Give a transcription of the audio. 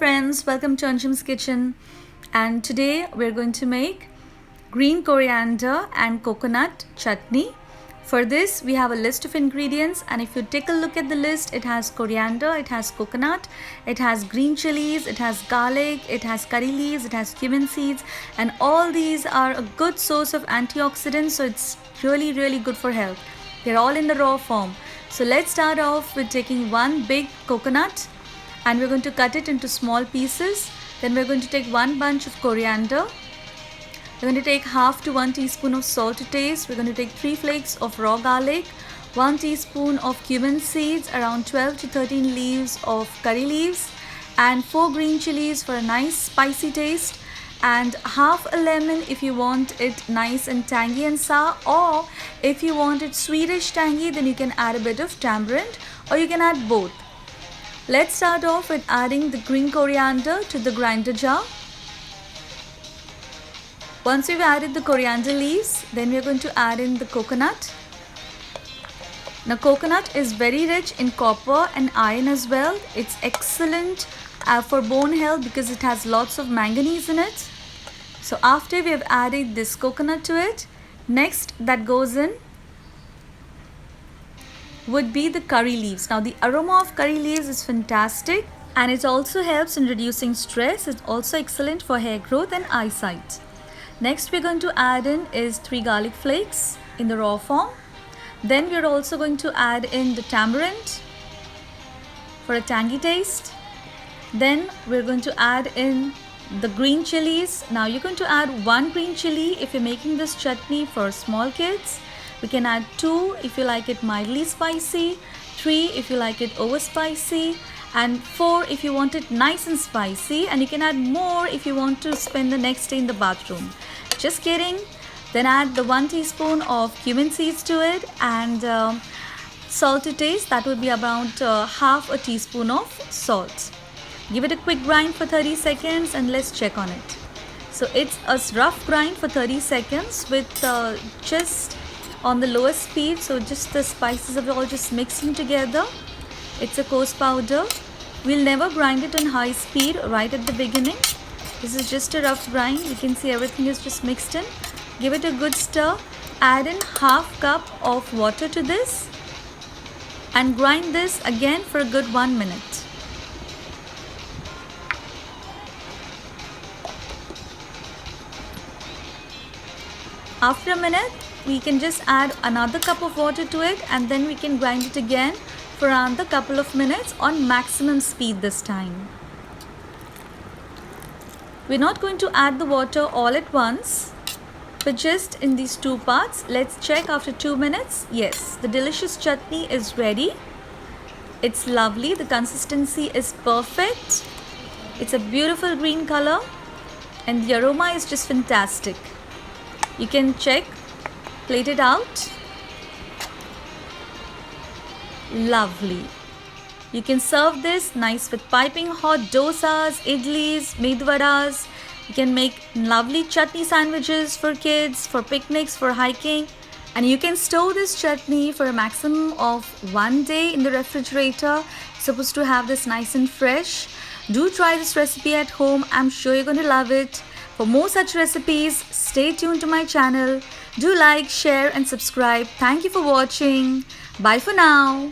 friends, welcome to Anjum's Kitchen, and today we're going to make green coriander and coconut chutney. For this we have a list of ingredients, and if you take a look at the list, it has coriander, it has coconut, it has green chilies, it has garlic, it has curry leaves, it has cumin seeds, and all these are a good source of antioxidants, so it's really good for health. They're all in the raw form. So let's start off with taking one big coconut, and we're going to cut it into small pieces. Then we're going to take one bunch of coriander. We're going to take half to 1 teaspoon of salt to taste. We're going to take 3 flakes of raw garlic, 1 teaspoon of cumin seeds, around 12 to 13 leaves of curry leaves, and 4 green chilies for a nice spicy taste, and half a lemon if you want it nice and tangy and sour, or if you want it sweetish tangy, then you can add a bit of tamarind, or you can add both. Let's start off with adding the green coriander to the grinder jar. Once we've added the coriander leaves, then we're going to add in the coconut. Now coconut is very rich in copper and iron as well. It's excellent for bone health because it has lots of manganese in it. So after we have added this coconut to it, next that goes in would be the curry leaves. Now the aroma of curry leaves is fantastic, and it also helps in reducing stress. It's also excellent for hair growth and eyesight. Next we're going to add in is 3 garlic flakes in the raw form. Then we're also going to add in the tamarind for a tangy taste. Then we're going to add in the green chilies. Now you're going to add 1 green chili if you're making this chutney for small kids. We can add 2 if you like it mildly spicy, 3 if you like it over spicy, and 4 if you want it nice and spicy, and you can add more if you want to spend the next day in the bathroom. Just kidding. Then add the 1 teaspoon of cumin seeds to it, and salt to taste. That would be around half a teaspoon of salt. Give it a quick grind for 30 seconds and let's check on it. So it's a rough grind for 30 seconds with just on the lowest speed, so just the spices are all just mixing together. It's a coarse powder. We'll never grind it on high speed right at the beginning. This is just a rough grind. You can see everything is just mixed in. Give it a good stir. Add in half cup of water to this and grind this again for a good 1 minute. After a minute, we can just add another cup of water to it, and then we can grind it again for around a couple of minutes on maximum speed this time. We're not going to add the water all at once, but just in these 2 parts. Let's check after 2 minutes. Yes, the delicious chutney is ready. It's lovely. The consistency is perfect. It's a beautiful green color, and the aroma is just fantastic. You can check, plate it out. Lovely. You can serve this nice with piping hot dosas, idlis, medu vadas. You can make lovely chutney sandwiches for kids, for picnics, for hiking. And you can store this chutney for a maximum of 1 day in the refrigerator. It's supposed to have this nice and fresh. Do try this recipe at home. I'm sure you're going to love it. For more such recipes, stay tuned to my channel. Do like, share and subscribe. Thank you for watching. Bye for now.